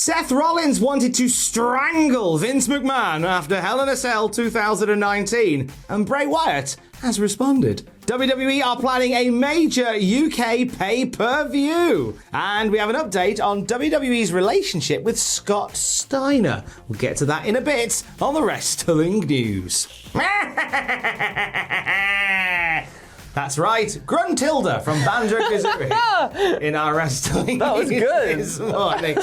Seth Rollins wanted to strangle Vince McMahon after Hell in a Cell 2019, and Bray Wyatt has responded. WWE are planning a major UK pay-per-view, and we have an update on WWE's relationship with Scott Steiner. We'll get to that in a bit on the Wrestling News. That's right, Gruntilda from Banjo-Kazooie in our Wrestling That was good. this morning.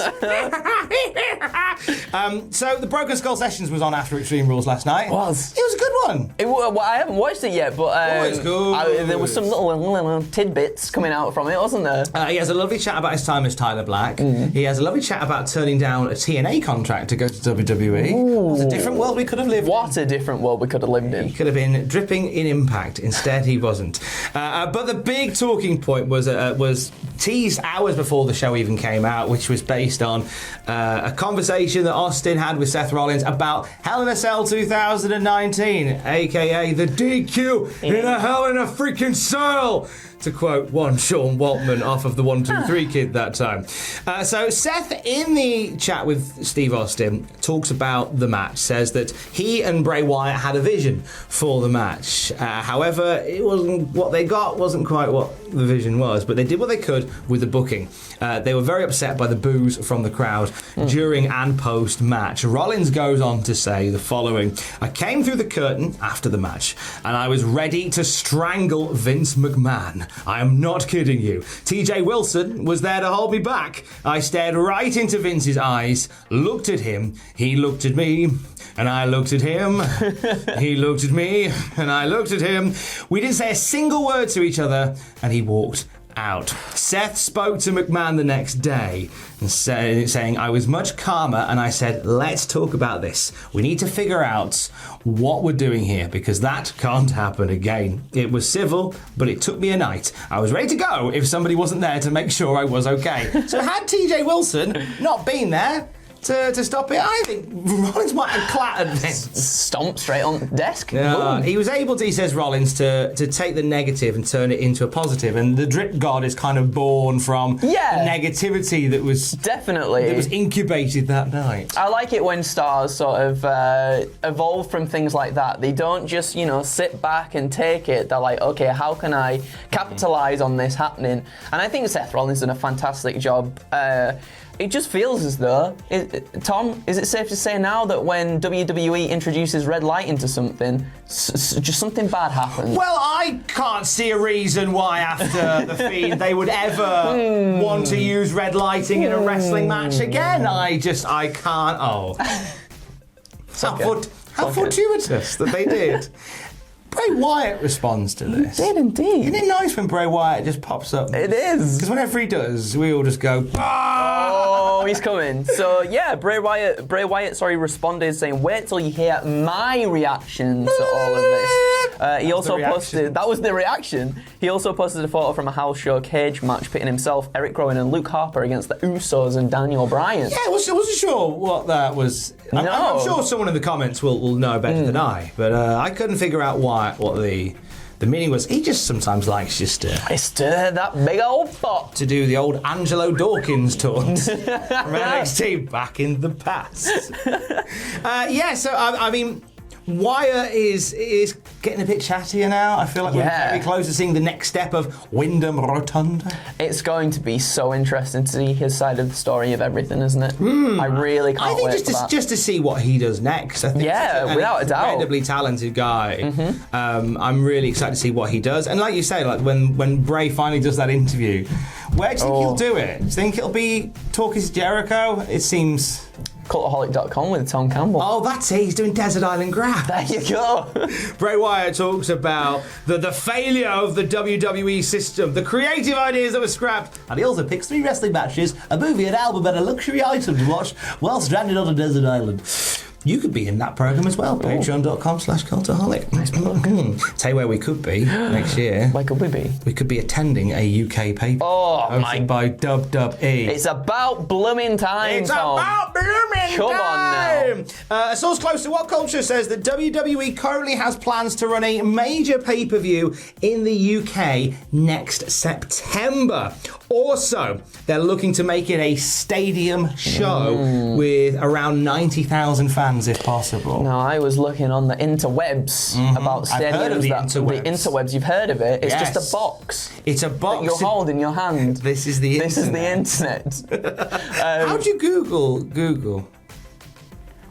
So the Broken Skull Sessions was on after Extreme Rules last night. It was a good one. Well, I haven't watched it yet, but it's good. there was some little tidbits coming out from it, wasn't there? He has a lovely chat about his time as Tyler Black. He has a lovely chat about turning down a TNA contract to go to WWE. What a different world we could have lived in. What a different world we could have lived in. He could have been dripping in Impact. Instead, he wasn't. But the big talking point was teased hours before the show even came out, which was based on a conversation that Austin had with Seth Rollins about Hell in a Cell 2019, aka the DQ in a Hell in a freaking Cell, to quote one Sean Waltman off of the 1-2-3 Kid that time. So Seth, in the chat with Steve Austin, talks about the match, says that he and Bray Wyatt had a vision for the match. However, it wasn't what they got, wasn't quite what the vision was, but they did what they could with the booking. They were very upset by the boos from the crowd during and post match. Rollins goes on to say the following: I came through the curtain after the match and I was ready to strangle Vince McMahon. I am not kidding you. TJ Wilson was there to hold me back. I stared right into Vince's eyes, looked at him, he looked at me, and I looked at him. He looked at me, and I looked at him. We didn't say a single word to each other, and he walked out. Seth spoke to McMahon the next day and saying, I was much calmer, and I said, let's talk about this. We need to figure out what we're doing here, because that can't happen again. It was civil, but it took me a night. I was ready to go if somebody wasn't there to make sure I was okay. So had TJ Wilson not been there to stop it, I think Rollins might have clattered Vince. Stomped straight on the desk. Yeah, he was able to, he says, Rollins, to take the negative and turn it into a positive, and the drip god is kind of born from the negativity that was incubated that night. I like it when stars sort of evolve from things like that. They don't just, sit back and take it. They're like, okay, how can I capitalise on this happening? And I think Seth Rollins done a fantastic job. It just feels as though, Tom, is it safe to say now that when WWE introduces red light into something, just something bad happens? Well, I can't see a reason why after the Fiend they would ever want to use red lighting in a wrestling match again. I can't. Oh. How fortuitous that they did. Bray Wyatt responds to this. He did indeed. Isn't it nice when Bray Wyatt just pops up? It is. Because whenever he does, we all just go, oh, he's coming. So yeah, Bray Wyatt responded saying, wait till you hear my reaction to all of this. He also posted, that was the reaction. He also posted a photo from a house show cage match pitting himself, Eric Rowan and Luke Harper against the Usos and Daniel Bryan. Yeah, I wasn't sure what that was. I'm sure someone in the comments will know better than I, but I couldn't figure out what the meaning was. He just sometimes likes just to stir that big old pot. To do the old Angelo Dawkins taunt from NXT back in the past. So I mean, Wyatt is getting a bit chattier now. I feel like we're very close to seeing the next step of Wyndham Rotunda. It's going to be so interesting to see his side of the story of everything, isn't it? I really can't wait for that. Just to see what he does next. I think without a doubt. Incredibly talented guy. I'm really excited to see what he does. And like you say, like when Bray finally does that interview, where do you think he'll do it? Do you think it'll be Talking to Jericho? It seems... Cultaholic.com with Tom Campbell. Oh, that's it. He's doing Desert Island Grass. There you go. Bray Wyatt talks about the failure of the WWE system, the creative ideas that were scrapped, and he also picks 3 wrestling matches, a movie, an album, and a luxury item to watch while stranded on a desert island. You could be in that program as well. Patreon.com/Cultaholic. Nice plug. Tell you where we could be next year. Where could we be? We could be attending a UK paper. Hosted by WWE. It's about blooming time, Tom. About blooming Come time. on now. A source close to What Culture says that WWE currently has plans to run a major pay-per-view in the UK next September. Also, they're looking to make it a stadium show with around 90,000 fans, if possible. Now, I was looking on the interwebs about stadiums. I've heard of the interwebs. The interwebs, you've heard of it. It's Yes. just a box. It's a box. That you hold in your hand. This is the internet. This is the internet. How'd you Google?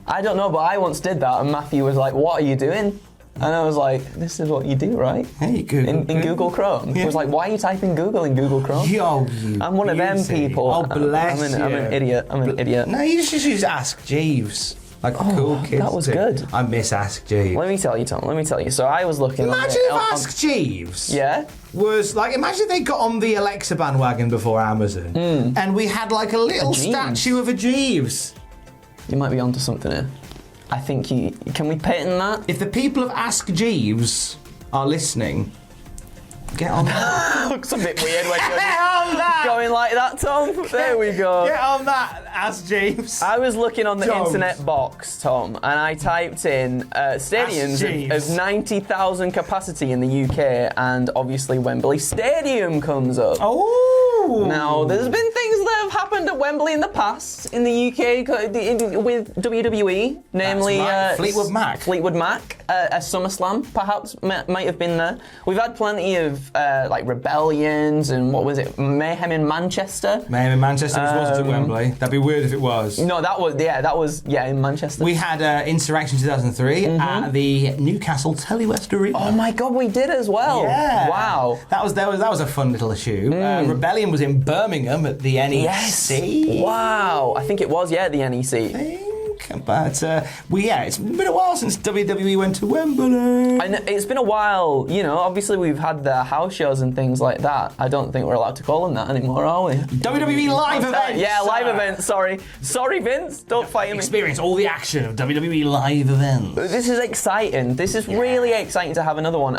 I don't know, but I once did that, and Matthew was like, "What are you doing?" And I was like, "This is what you do, right?" Hey, Google. In Google Chrome. He was like, "Why are you typing Google in Google Chrome?" Yo, I'm one of them beauty. people. Oh, bless I'm an idiot. I'm an idiot. No, you just use Ask Jeeves. Like cool kids. that was do. good. I miss Ask Jeeves. Let me tell you, Tom. Let me tell you. So I was looking. Imagine if Ask Jeeves Yeah. was like, imagine if they got on the Alexa bandwagon before Amazon and we had like a little Jeeves. statue of a Jeeves. You might be onto something here. I think you. Can we patent that? If the people of Ask Jeeves are listening, get on that. Looks a bit weird when Get you're on that! going like that, Tom. There we go. Get on that, Ask Jeeves. I was looking on the Don't. internet box, Tom, and I typed in stadiums Jeeves. of 90,000 capacity in the UK, and obviously Wembley Stadium comes up. Oh! Now, there's been things that have happened at Wembley in the past in the UK with WWE, namely right. Fleetwood Mac. Fleetwood Mac, a SummerSlam perhaps might have been there. We've had plenty of like rebellions and what was it, Mayhem in Manchester. Mayhem in Manchester, which wasn't at Wembley. That'd be weird if it was. No, that was in Manchester. We had Insurrection 2003 at the Newcastle Telewest Arena. Oh my God, we did as well. Yeah. Wow. That was a fun little issue. Rebellion was in Birmingham at the NEC. Yes. Wow. I think it was, the NEC. But it's been a while since WWE went to Wembley. And it's been a while, obviously we've had the house shows and things like that. I don't think we're allowed to call them that anymore, are we? WWE live events. Yeah, live events, sorry. Sorry, Vince, don't fight me. Experience all the action of WWE live events. This is exciting. This is really exciting to have another one.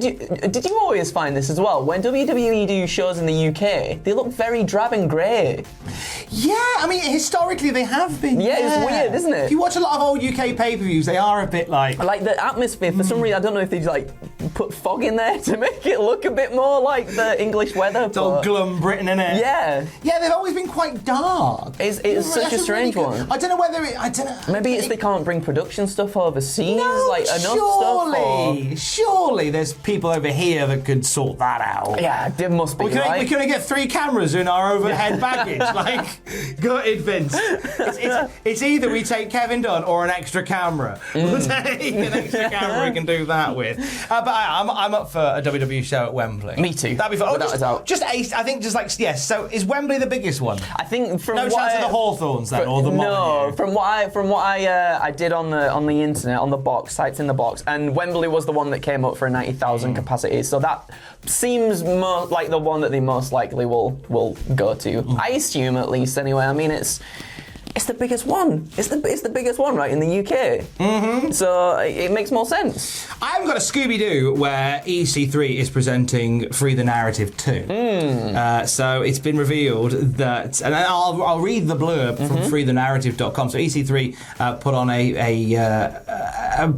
Did you always find this as well? When WWE do shows in the UK, they look very drab and grey. Yeah, I mean, historically they have been. Yeah, it's weird, isn't it? If you watch a lot of old UK pay-per-views, they are a bit like... Like the atmosphere, for some reason, I don't know if they like put fog in there to make it look a bit more like the English weather. It's all glum Britain, innit? Yeah. Yeah, they've always been quite dark. It's such a strange one. I don't know whether I don't know. Maybe it's they can't bring production stuff overseas, enough surely, stuff. Surely there's people over here that could sort that out. Yeah, there must be, We right? can only get 3 cameras in our overhead baggage. Like, gutted, Vince. It's either we take Kevin Dunn or an extra camera. We'll take an extra camera we can do that with. But I'm up for a WWE show at Wembley. Me too. That'd be fun. Without a doubt. So is Wembley the biggest one? I think from No what chance of the Hawthorns then, or the No, Molyneux? from what I did on the internet, on the box, typed in the box, and Wembley was the one that came up for a 90,000 capacity. So that seems like the one that they most likely will go to. I assume, at least, anyway. I mean, it's the biggest one. It's the biggest one, right, in the UK. Mm-hmm. So it makes more sense. I've got a Scooby-Doo where EC3 is presenting Free the Narrative 2. So it's been revealed that, and I'll read the blurb from freethenarrative.com. So EC3 put on a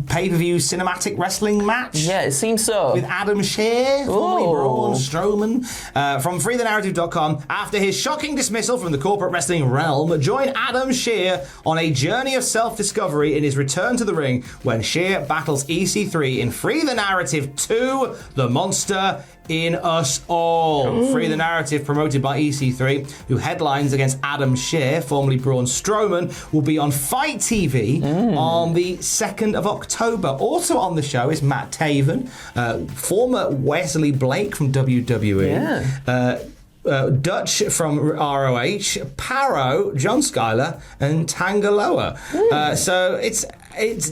pay-per-view cinematic wrestling match. Yeah, it seems so. With Adam Scherr, formerly Braun Strowman, from freethenarrative.com. After his shocking dismissal from the corporate wrestling realm, join Adam Scherr on a journey of self-discovery in his return to the ring when Scherr battles EC3 in Free the Narrative 2, The Monster in Us All. Ooh. Free the Narrative, promoted by EC3, who headlines against Adam Scherr, formerly Braun Strowman, will be on Fight TV on the 2nd of October. Also on the show is Matt Taven, former Wesley Blake from WWE. Dutch from ROH, Paro, John Schuyler, and Tangaloa. So it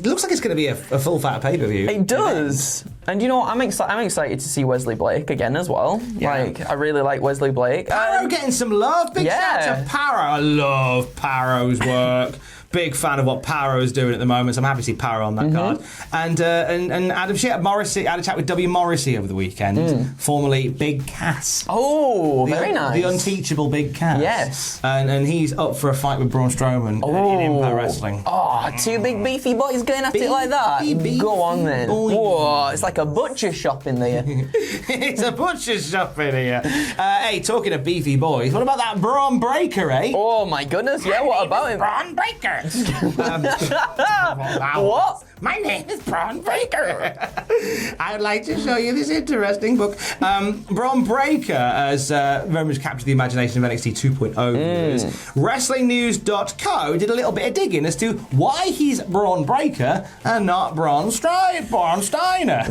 looks like it's going to be a full fat pay-per-view. It does. And you know what? I'm excited to see Wesley Blake again as well. Yeah. Like, I really like Wesley Blake. Paro getting some love. Big shout out to Paro. I love Paro's work. Big fan of what Power is doing at the moment, so I'm happy to see Power on that card. And Adam Morrissey had a chat with W. Morrissey over the weekend, formerly Big Cass. Oh, very nice. The unteachable Big Cass. Yes. And he's up for a fight with Braun Strowman in Impact Wrestling. Oh, two big beefy boys going at it like that. Beefy Go on then. boy. Whoa, it's like a butcher shop in there. It's a butcher's shop in here. Hey, talking of beefy boys, what about that Bron Breakker, eh? Oh my goodness, yeah, what about him? Bron Breakker. What? My name is Bron Breakker. I'd like to show you this interesting book. Bron Breakker has very much captured the imagination of NXT 2.0 viewers. WrestlingNews.co did a little bit of digging as to why he's Bron Breakker and not Bron Steiner. Bron Steiner.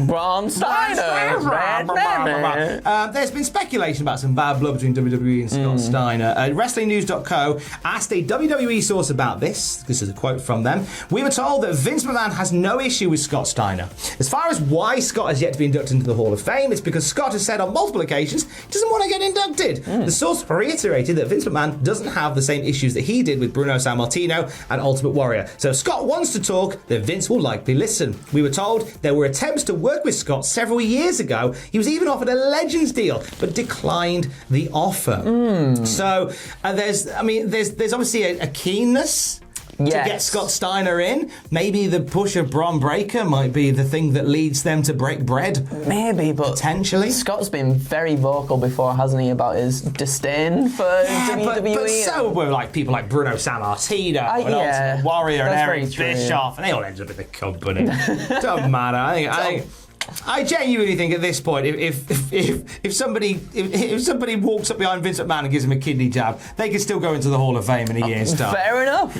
There's been speculation about some bad blood between WWE and Scott Steiner. WrestlingNews.co asked a WWE source about this. This is a quote from them. We were told that Vince McMahon has no issue with Scott Steiner. As far as why Scott has yet to be inducted into the Hall of Fame, it's because Scott has said on multiple occasions he doesn't want to get inducted. The source reiterated that Vince McMahon doesn't have the same issues that he did with Bruno Sammartino and Ultimate Warrior. So if Scott wants to talk, then Vince will likely listen. We were told there were attempts to work with Scott several years ago. He was even offered a Legends deal, but declined the offer. So there's obviously a keenness to get Scott Steiner in. Maybe the push of Bron Breakker might be the thing that leads them to break bread. Maybe, but potentially. Scott's been very vocal before, hasn't he, about his disdain for WWE? But so were like people like Bruno Sammartino and Ultimate Warrior and Eric Bischoff, and they all ended up in the company. Doesn't matter. I genuinely think at this point, if somebody walks up behind Vince McMahon and gives him a kidney jab, they could still go into the Hall of Fame in a year's time. Fair enough.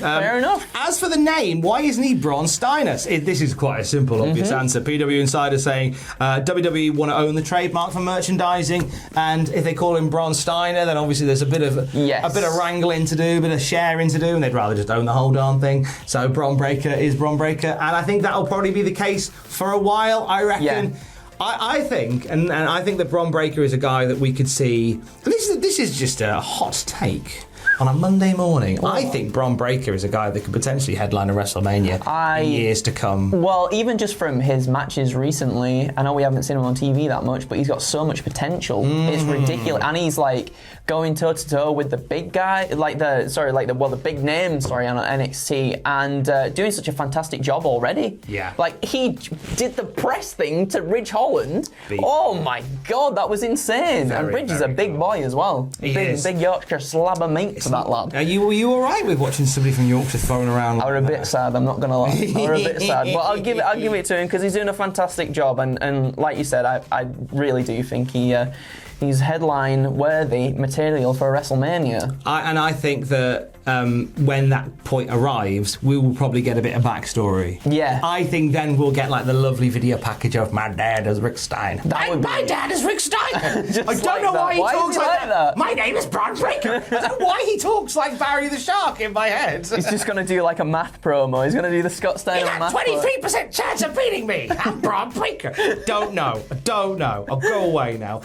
As for the name, why isn't he Bron Steiner? This is quite a simple, obvious answer. PW Insider saying WWE want to own the trademark for merchandising, and if they call him Bron Steiner, then obviously there's a bit of wrangling to do, a bit of sharing to do, and they'd rather just own the whole darn thing. So Bron Breakker is Bron Breakker, and I think that'll probably be the case for a while. I reckon. Yeah. I think, and I think that Bron Breakker is a guy that we could see. This is just a hot take. On a Monday morning, I think Bron Breakker is a guy that could potentially headline a WrestleMania in years to come. Well, even just from his matches recently, I know we haven't seen him on TV that much, but he's got so much potential. It's ridiculous, and he's like going toe to toe with the big guy, the big name, on NXT, and doing such a fantastic job already. Yeah, like he did the press thing to Ridge Holland. Oh my God, that was insane! And Ridge is a big boy as well. Big Yorkshire slab of meat. That lad. Were you all right with watching somebody from Yorkshire thrown around? I was a bit sad. I'm not gonna lie. I was a bit sad, but I'll give it to him because he's doing a fantastic job. And like you said, I really do think he's headline worthy material for WrestleMania. I think that when that point arrives, we will probably get a bit of backstory. Yeah. I think then we'll get like the lovely video package of my dad as Rick Steiner. My dad is Rick Steiner. I don't know why he talks like that. My name is Bron Breakker. I don't know why he talks like Barry the Shark in my head. He's just going to do like a math promo. He's going to do the Scott Steiner math promo. You got 23% chance of beating me. I'm Bron Breakker. Don't know. I'll go away now.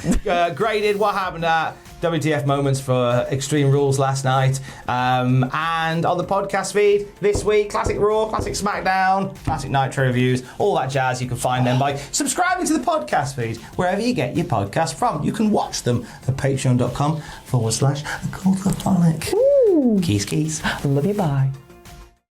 Graded what happened at WTF moments for Extreme Rules last night, and on the podcast feed this week, classic Raw, classic SmackDown, classic Nitro reviews, all that jazz. You can find them by subscribing to the podcast feed wherever you get your podcast from. You can watch them at patreon.com/Cultaholic. Keys. Love you, bye.